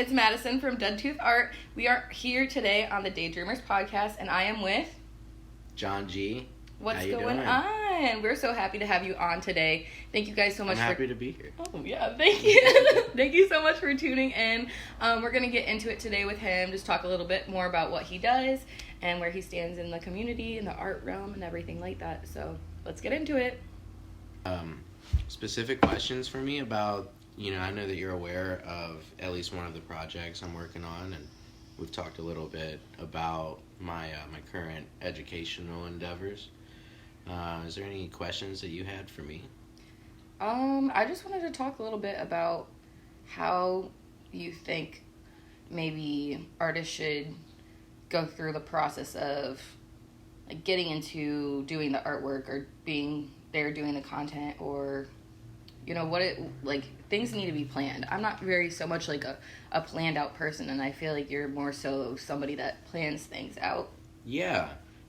it's Madison from Dead Tooth Art. We are here today on the Daydreamers podcast, and I am with Jon G. What's going on? We're so happy to have you on today. Thank you guys so much. I'm happy to be here. Oh yeah, thank you. Thank you so much for tuning in. We're gonna get into it today with him. Just talk a little bit more about what he does and where he stands in the community, in the art realm, and everything like that. So let's get into it. Specific questions for me about, I know that you're aware of at least one of the projects I'm working on, and we've talked a little bit about my current educational endeavors. Is there any questions that you had for me? I just wanted to talk a little bit about how you think maybe artists should go through the process of like getting into doing the artwork or being there doing the content, or things need to be planned. I'm not very so much like a planned out person, and I feel like you're more so somebody that plans things out. Yeah.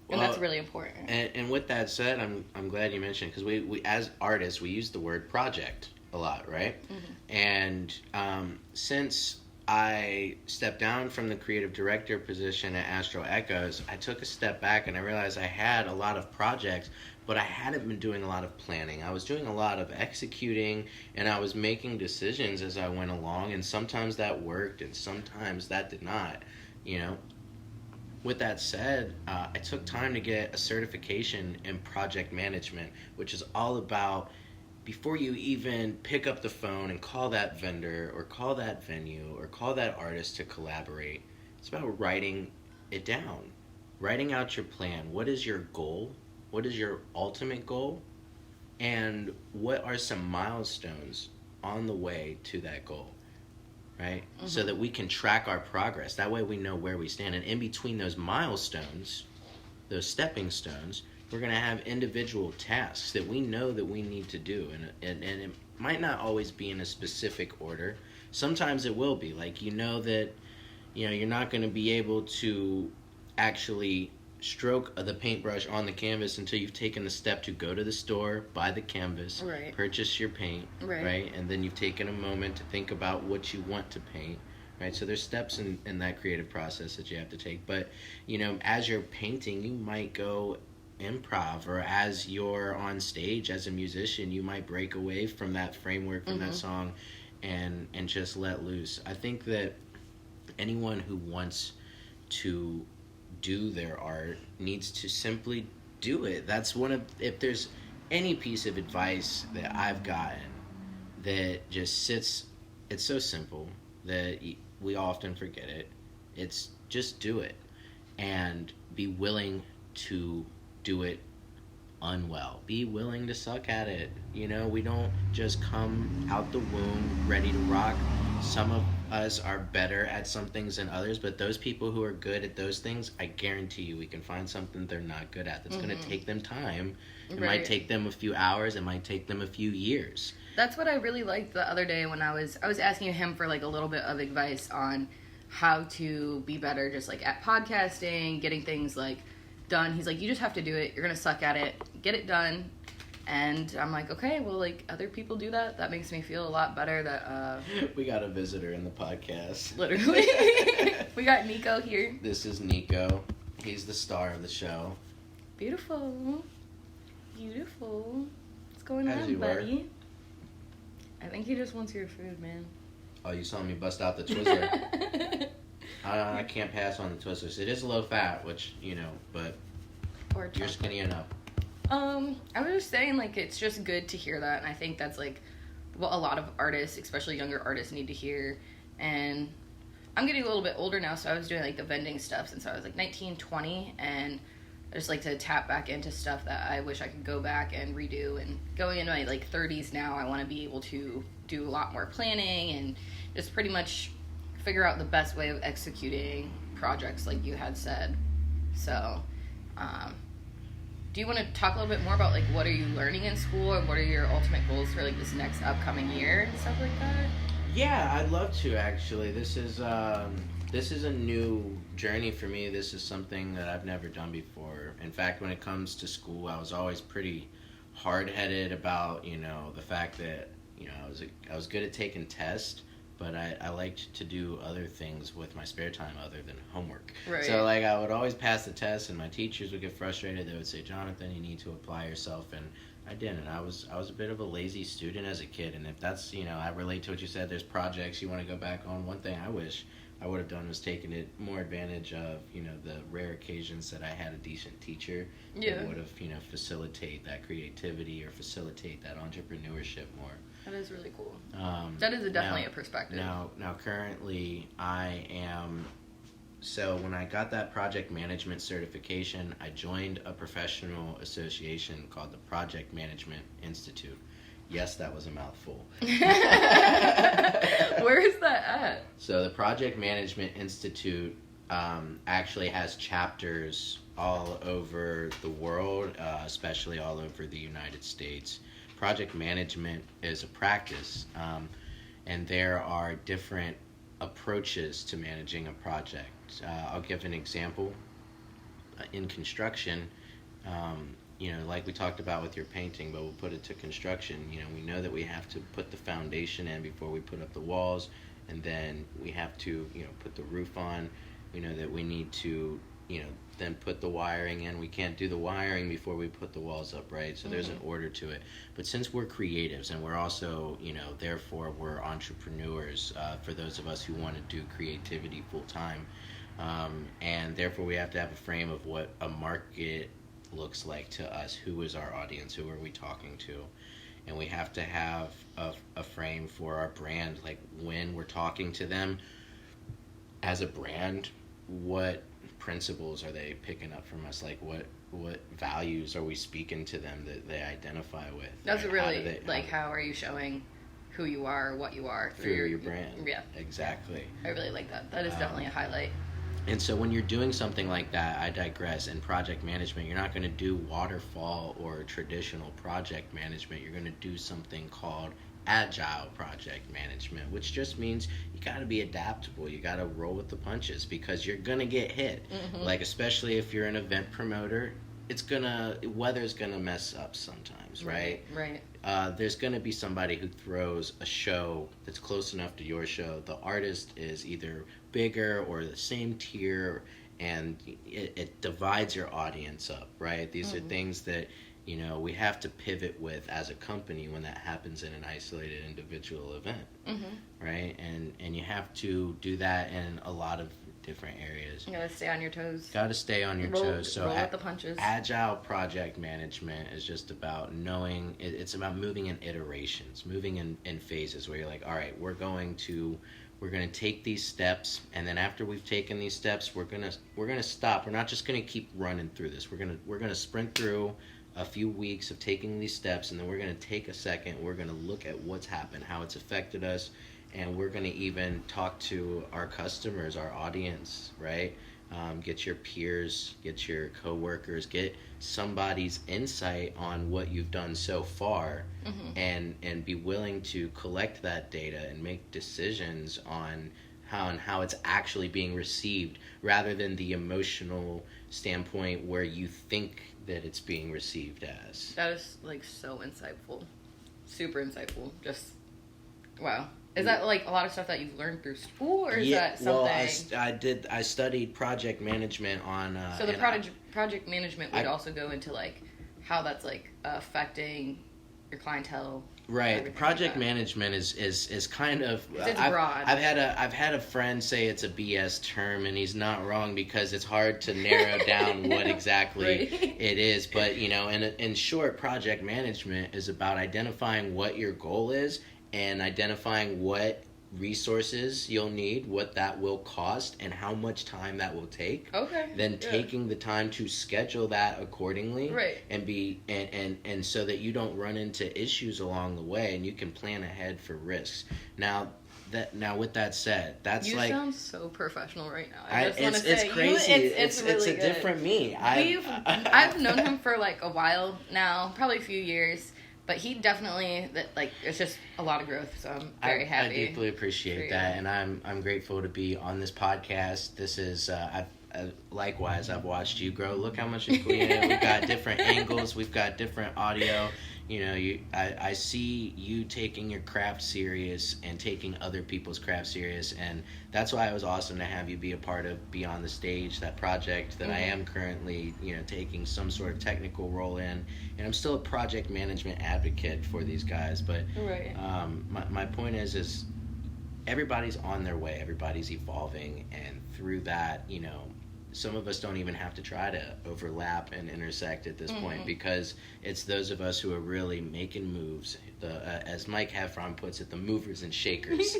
And that's really important. And with that said, I'm glad you mentioned, because we as artists, we use the word project a lot, right? Mm-hmm. And since I stepped down from the creative director position at Astro Echoes, I took a step back and I realized I had a lot of projects, but I hadn't been doing a lot of planning. I was doing a lot of executing, and I was making decisions as I went along, and sometimes that worked and sometimes that did not, With that said, I took time to get a certification in project management, which is all about, before you even pick up the phone and call that vendor or call that venue or call that artist to collaborate, it's about writing it down, writing out your plan. What is your goal? What is your ultimate goal? And what are some milestones on the way to that goal? Right? Mm-hmm. So that we can track our progress. That way we know where we stand. And in between those milestones, those stepping stones, we're going to have individual tasks that we know that we need to do. And it might not always be in a specific order. Sometimes it will be. Like, that, you're not going to be able to actually stroke the paintbrush on the canvas until you've taken the step to go to the store, buy the canvas, right, purchase your paint, right? And then you've taken a moment to think about what you want to paint, right? So there's steps in that creative process that you have to take. But, as you're painting, you might go improv, or as you're on stage as a musician, you might break away from that framework, from that song, and just let loose. I think that anyone who wants to do their art needs to simply do it. That's if there's any piece of advice that I've gotten that just sits, it's so simple that we often forget it. It's just do it, and be willing to do it unwell. Be willing to suck at it. We don't just come out the womb ready to rock. Some of us are better at some things than others, but those people who are good at those things, I guarantee you we can find something they're not good at that's going to take them time. It might take them a few hours. It might take them a few years. That's what I really liked the other day when I was asking him for like a little bit of advice on how to be better just like at podcasting, getting things like done. He's like, you just have to do it. You're going to suck at it. Get it done. And I'm like, okay, well, like, other people do that. That makes me feel a lot better that, we got a visitor in the podcast. Literally. We got Nico here. This is Nico. He's the star of the show. Beautiful. Beautiful. What's going As on, buddy? I think he just wants your food, man. Oh, you saw me bust out the Twizzler. I can't pass on the Twizzlers. It is low fat, which, but you're skinny enough. I was just saying, like, it's just good to hear that, and I think that's, like, what a lot of artists, especially younger artists, need to hear. And I'm getting a little bit older now, so I was doing, like, the vending stuff since I was, like, 19, 20, and I just like to tap back into stuff that I wish I could go back and redo. And going into my, like, 30s now, I want to be able to do a lot more planning and just pretty much figure out the best way of executing projects, like you had said. So, do you want to talk a little bit more about, like, what are you learning in school, and what are your ultimate goals for, like, this next upcoming year and stuff like that? Yeah, I'd love to, actually. This is a new journey for me. This is something that I've never done before. In fact, when it comes to school, I was always pretty hard-headed about, the fact that, I was good at taking tests, but I liked to do other things with my spare time other than homework. Right. So like I would always pass the test, and my teachers would get frustrated. They would say, Jonathan, you need to apply yourself, and I didn't. I was a bit of a lazy student as a kid, and if that's, I relate to what you said, there's projects you want to go back on. One thing I wish I would have done was taken it more advantage of, the rare occasions that I had a decent teacher that would have, facilitate that creativity or facilitate that entrepreneurship more. That is really cool. That is definitely a perspective. Now currently I am. So when I got that project management certification, I joined a professional association called the Project Management Institute. Yes, that was a mouthful. Where is that at? So the Project Management Institute actually has chapters all over the world, especially all over the United States. Project management is a practice, and there are different approaches to managing a project. I'll give an example. In construction, like we talked about with your painting, but we'll put it to construction. We know that we have to put the foundation in before we put up the walls, and then we have to, put the roof on. We know that we need to, then put the wiring in. We can't do the wiring before we put the walls up, right? So there's an order to it. But since we're creatives, and we're also, therefore we're entrepreneurs, for those of us who want to do creativity full time, and therefore we have to have a frame of what a market looks like to us. Who is our audience? Who are we talking to? And we have to have a frame for our brand. Like when we're talking to them as a brand, what principles are they picking up from us? Like what values are we speaking to them that they identify with? That's right? Really how are you showing who you are, what you are through your brand? Yeah, exactly. I really like that. That is definitely a highlight. And so when you're doing something like that, I digress, in project management, you're not going to do waterfall or traditional project management. You're going to do something called agile project management, which just means you got to be adaptable. You got to roll with the punches because you're going to get hit. Like, especially if you're an event promoter, weather's going to mess up sometimes, right? Right. There's going to be somebody who throws a show that's close enough to your show. The artist is either bigger or the same tier, and it divides your audience up, right? These are things that, we have to pivot with as a company when that happens in an isolated individual event, right? And you have to do that in a lot of different areas. You gotta stay on your toes. So roll with the punches. Agile project management is just about knowing, it's about moving in iterations, moving in phases where you're like, all right, we're going to take these steps, and then after we've taken these steps, we're gonna stop. We're not just gonna keep running through this. We're gonna sprint through a few weeks of taking these steps, and then we're gonna take a second. We're gonna look at what's happened, how it's affected us, and we're gonna even talk to our customers, our audience, right? Get your peers, get your coworkers, get somebody's insight on what you've done so far, and be willing to collect that data and make decisions on how it's actually being received, rather than the emotional standpoint where you think that it's being received as. That is so insightful, super insightful. Just wow. Is that a lot of stuff that you've learned through school, or is that something? I studied project management on. So the project management would also go into how that's affecting your clientele. Right. Project management is kind of. It's broad. I've had a friend say it's a BS term, and he's not wrong, because it's hard to narrow down what exactly it is. But in short, project management is about identifying what your goal is, and identifying what resources you'll need, what that will cost, and how much time that will take. Okay. Then taking the time to schedule that accordingly, right? And so that you don't run into issues along the way, and you can plan ahead for risks. Now with that said, you sound so professional right now. It's crazy. It's really a different me. I've known him for a while now, probably a few years. But he definitely, it's just a lot of growth, so I'm very happy. I deeply appreciate that, and I'm grateful to be on this podcast. This is, likewise, I've watched you grow. Look how much we've got different angles, we've got different audio. I see you taking your craft serious and taking other people's craft serious, and that's why it was awesome to have you be a part of Beyond the Stage, that project that I am currently, taking some sort of technical role in, and I'm still a project management advocate for these guys. But Right. my point is everybody's on their way, everybody's evolving, and through that, some of us don't even have to try to overlap and intersect at this point, because it's those of us who are really making moves. As Mike Heffron puts it, the movers and shakers.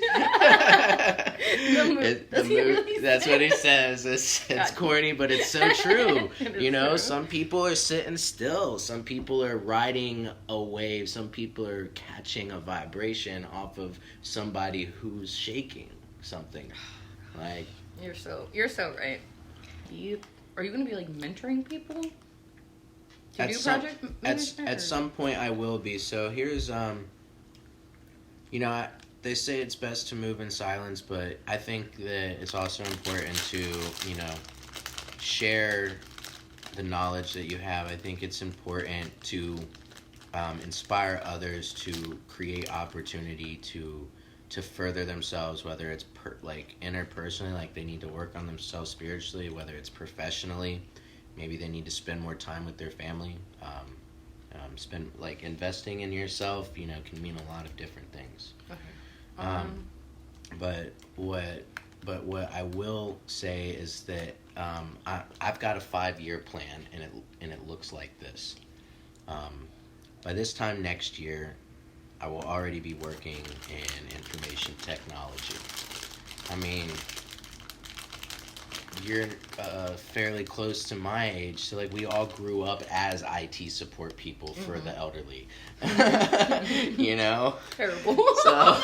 That's what he says. It's corny, but it's so true. True. Some people are sitting still. Some people are riding a wave. Some people are catching a vibration off of somebody who's shaking something. Like, You're so right. Are you going to be like mentoring people? To do project management? At some point I will be. So here's they say it's best to move in silence, but I think that it's also important to, share the knowledge that you have. I think it's important to inspire others to create opportunity to further themselves, whether it's interpersonally, like they need to work on themselves spiritually, whether it's professionally, maybe they need to spend more time with their family. Investing in yourself, can mean a lot of different things. Okay. But what I will say is that I've got a 5-year plan, and it looks like this. By this time next year, I will already be working in information technology. I mean, you're fairly close to my age, so we all grew up as IT support people for the elderly. Terrible. So,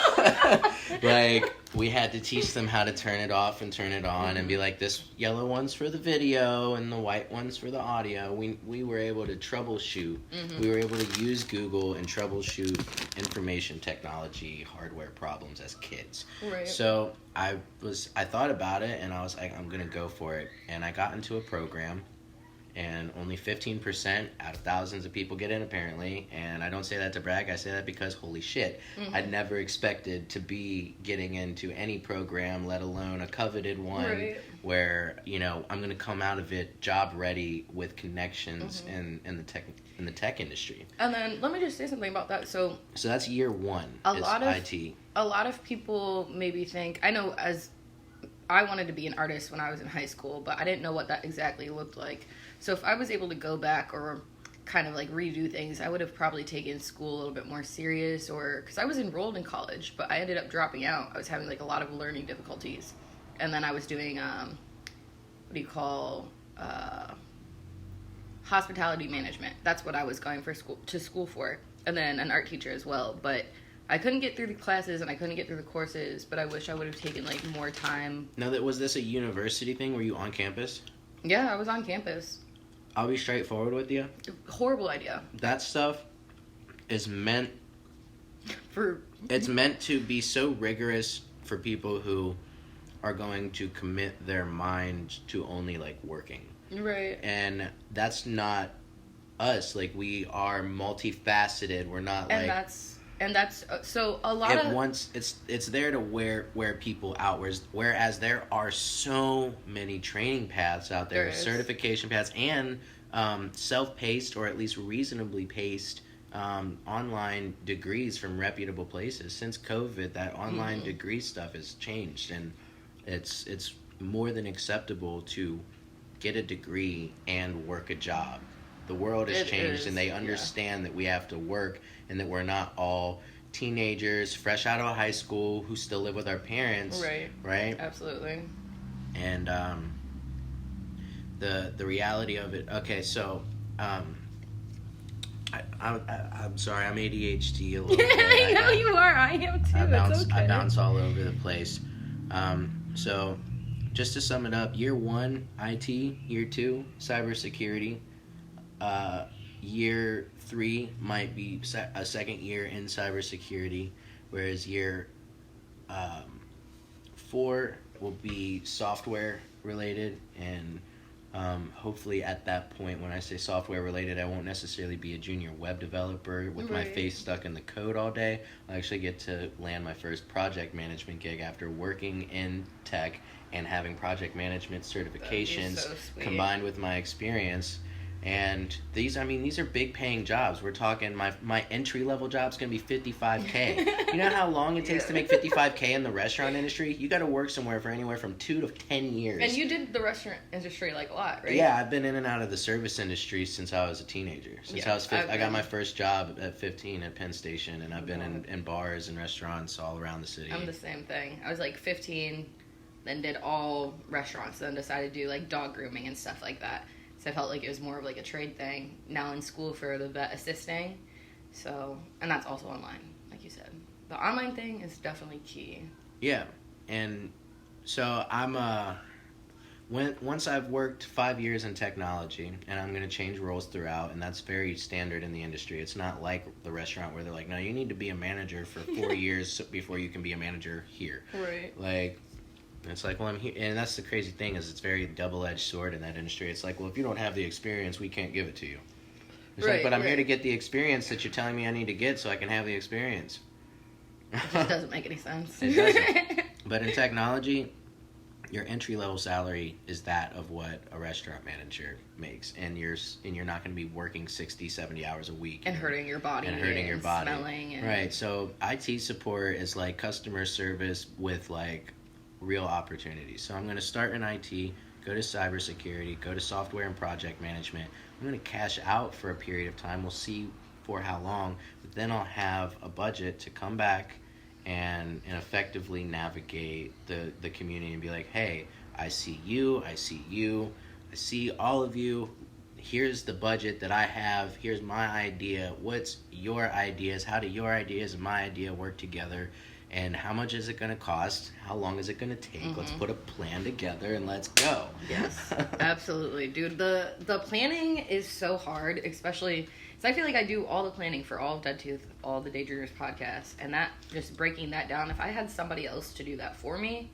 we had to teach them how to turn it off and turn it on, and be like, this yellow one's for the video and the white one's for the audio. We were able to troubleshoot. We were able to use Google and troubleshoot information technology hardware problems as kids. Right. So I thought about it, and I was like, I'm gonna go for it. And I got into a program, and only 15% out of thousands of people get in, apparently. And I don't say that to brag. I say that because, holy shit, I'd never expected to be getting into any program, let alone a coveted one, where I'm going to come out of it job ready with connections in the tech industry. And then let me just say something about that. So that's year one. IT. A lot of people maybe think, I know, as I wanted to be an artist when I was in high school, but I didn't know what that exactly looked like. So if I was able to go back or kind of redo things, I would have probably taken school a little bit more serious, or because I was enrolled in college, but I ended up dropping out. I was having a lot of learning difficulties, and then I was doing hospitality management. That's what I was going to school for, and then an art teacher as well. But I couldn't get through the classes and I couldn't get through the courses. But I wish I would have taken more time. Now, was this a university thing? Were you on campus? Yeah, I was on campus. I'll be straightforward with you. Horrible idea. That stuff is meant for. It's meant to be so rigorous for people who are going to commit their mind to only working. Right. And that's not us. We are multifaceted. We're not And that's so a lot of. Once it's there to wear people out. Whereas there are so many training paths out there certification paths, and self-paced or at least reasonably paced online degrees from reputable places. Since COVID, that online degree stuff has changed, and it's more than acceptable to get a degree and work a job. The world has changed, and they understand that we have to work, and that we're not all teenagers fresh out of high school who still live with our parents. Right? Absolutely. And the reality of it. Okay, so I'm sorry, I'm ADHD a little bit. I know you are. I am too. I bounce all over the place. So just to sum it up, year 1, IT. Year 2, cybersecurity. Year 3 might be a second year in cybersecurity, whereas year 4 will be software related, and Hopefully at that point, when I say software related, I won't necessarily be a junior web developer with my face stuck in the code all day. I actually get to land my first project management gig after working in tech and having project management certifications so combined with my experience. And these are big paying jobs. We're talking my entry level job's gonna be $55K. You know how long it takes to make $55K in the restaurant industry? You got to work somewhere for anywhere from 2 to 10 years. And you did the restaurant industry like a lot, right? Yeah, I've been in and out of the service industry since I was a teenager. I got my first job at 15 at Penn Station, and I've been in bars and restaurants all around the city. I'm the same thing. I was like 15, then did all restaurants, then decided to do like dog grooming and stuff like that. So I felt like it was more of like a trade thing. Now in school for the vet assisting. So, and that's also online, like you said. The online thing is definitely key. Yeah. And so once I've worked 5 years in technology, and I'm going to change roles throughout, and that's very standard in the industry. It's not like the restaurant where they're like, no, you need to be a manager for 4 years before you can be a manager here. Right. Like, it's like, well, I'm here, and that's the crazy thing is it's very double-edged sword in that industry. It's like, well, if you don't have the experience, we can't give it to you. It's like, but I'm here to get the experience that you're telling me I need to get so I can have the experience. It just doesn't make any sense. It doesn't. But in technology, your entry-level salary is that of what a restaurant manager makes, and you're not going to be working 60, 70 hours a week. And hurting your body. And hurting your body. Smelling. And... Right, so IT support is like customer service with like real opportunities. So I'm going to start in IT, go to cybersecurity, go to software and project management. I'm going to cash out for a period of time. We'll see for how long, but then I'll have a budget to come back and effectively navigate the community and be like, hey, I see you, I see all of you. Here's the budget that I have. Here's my idea. What's your ideas? How do your ideas and my idea work together? And how much is it going to cost? How long is it going to take? Mm-hmm. Let's put a plan together and let's go. Yes, absolutely. Dude, the planning is so hard, especially... So I feel like I do all the planning for all of Dead Tooth, all the Daydreamers podcasts, and that, just breaking that down, if I had somebody else to do that for me,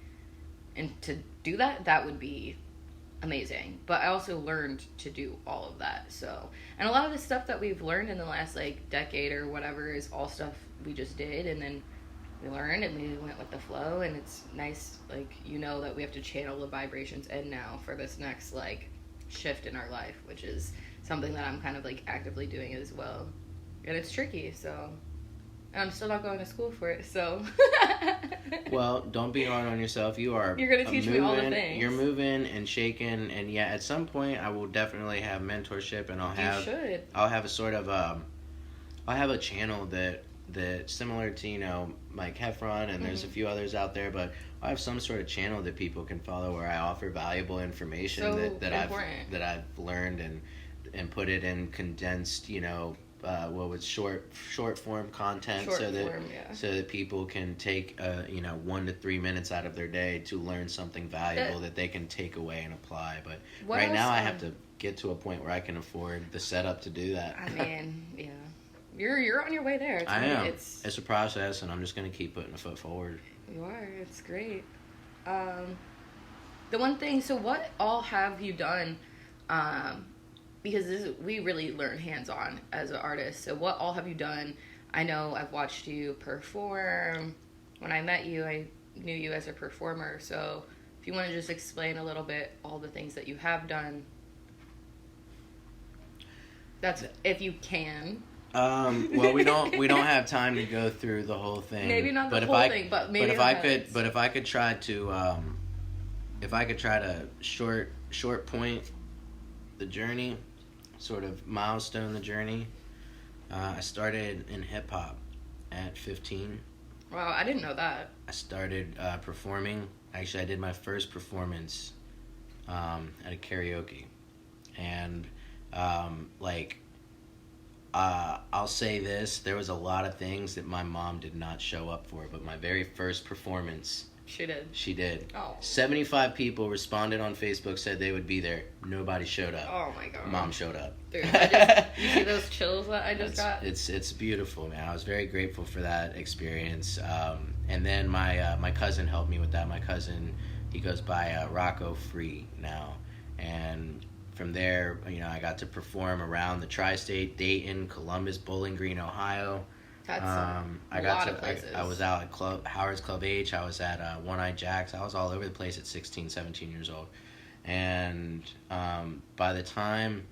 and to do that, that would be amazing. But I also learned to do all of that, so. And a lot of the stuff that we've learned in the last, like, decade or whatever is all stuff we just did, and then we learned and we went with the flow, and it's nice, like, you know that we have to channel the vibrations in now for this next, like, shift in our life, which is something that I'm kind of, like, actively doing as well. And it's tricky, so... And I'm still not going to school for it, so... Well, don't be hard on yourself. You're going to teach me all the things. You're moving and shaking, and yeah, at some point I will definitely have mentorship, and I'll have a sort of... I'll have a channel that similar to, you know, Mike Heffron, and there's a few others out there, but I have some sort of channel that people can follow where I offer valuable information that I've learned and put it in condensed, you know, with short form content, so that people can take 1 to 3 minutes out of their day to learn something valuable that they can take away and apply. But right now I have to get to a point where I can afford the setup to do that. I mean, yeah. You're on your way there. I am. It's a process, and I'm just going to keep putting a foot forward. You are. It's great. The one thing, so what all have you done, because we really learn hands-on as an artist, so what all have you done? I know I've watched you perform. When I met you, I knew you as a performer, so if you want to just explain a little bit all the things that you have done, that's if you can. Well, we don't have time to go through the whole thing. Maybe not the whole thing, but maybe. But if I could try to short point the journey, sort of milestone the journey. I started in hip hop at 15. Wow, I didn't know that. I started performing. Actually, I did my first performance at a karaoke, and I'll say this, there was a lot of things that my mom did not show up for, but my very first performance... She did. Oh. 75 people responded on Facebook, said they would be there. Nobody showed up. Oh, my God. Mom showed up. Dude, you see those chills that I just got? It's beautiful, man. I was very grateful for that experience. And then my cousin helped me with that. My cousin, he goes by Rocco Free now. And from there, I got to perform around the tri-state, Dayton, Columbus, Bowling Green, Ohio. That's a lot of places. I was out at Howard's Club H. I was at One Eye Jack's. I was all over the place at 16, 17 years old. And by the time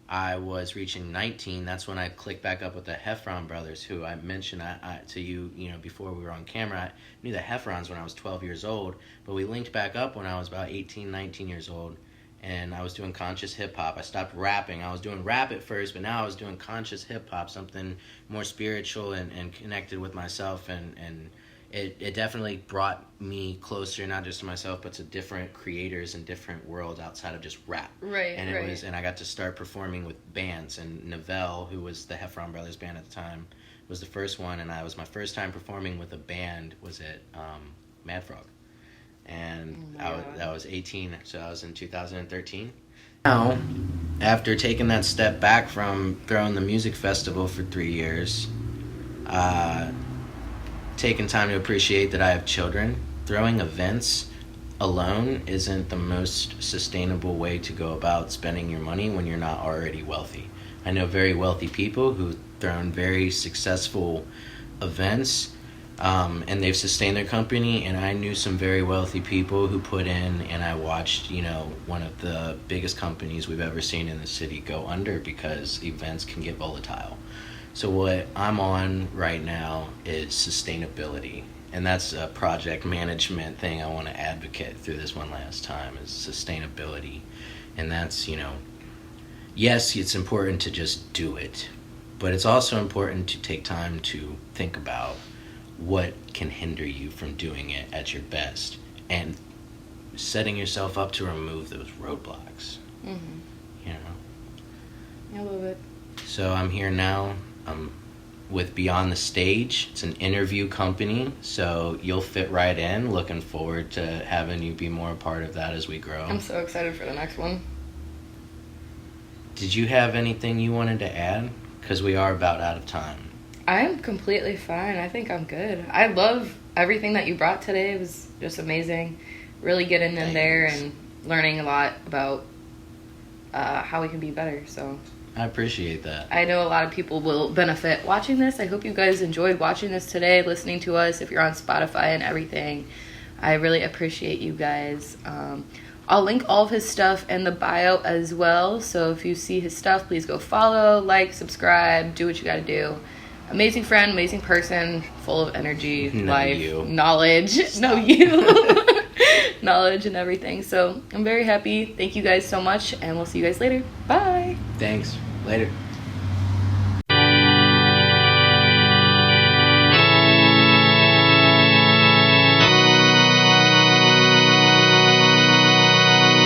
I was reaching 19, that's when I clicked back up with the Heffron brothers, who I mentioned to you, before we were on camera. I knew the Heffrons when I was 12 years old, but we linked back up when I was about 18, 19 years old. And I was doing conscious hip-hop. I stopped rapping. I was doing rap at first, but now I was doing conscious hip-hop, something more spiritual and connected with myself. And it definitely brought me closer, not just to myself, but to different creators and different worlds outside of just rap. Right, and and I got to start performing with bands. And Novell, who was the Heffron Brothers band at the time, was the first one. And my first time performing with a band was at Mad Frog. And I was 18, so I was in 2013. Now, after taking that step back from throwing the music festival for 3 years, taking time to appreciate that I have children, throwing events alone isn't the most sustainable way to go about spending your money when you're not already wealthy. I know very wealthy people who've thrown very successful events, and they've sustained their company. And I knew some very wealthy people who put in, and I watched, one of the biggest companies we've ever seen in the city go under because events can get volatile. So what I'm on right now is sustainability. And that's a project management thing I want to advocate through this one last time, is sustainability. And that's, yes, it's important to just do it, but it's also important to take time to think about what can hinder you from doing it at your best and setting yourself up to remove those roadblocks. Mm-hmm. I love it. So I'm here now. I'm with Beyond the Stage. It's an interview company, so you'll fit right in. Looking forward to having you be more a part of that as we grow. I'm so excited for the next one. Did you have anything you wanted to add? Because we are about out of time. I'm completely fine. I think I'm good. I love everything that you brought today. It was just amazing. Really getting in there and learning a lot about how we can be better. So I appreciate that. I know a lot of people will benefit watching this. I hope you guys enjoyed watching this today, listening to us. If you're on Spotify and everything, I really appreciate you guys. I'll link all of his stuff in the bio as well. So if you see his stuff, please go follow, like, subscribe, do what you got to do. Amazing friend, amazing person, full of energy, knowledge. Knowledge and everything. So I'm very happy. Thank you guys so much, and we'll see you guys later. Bye. Thanks. Later.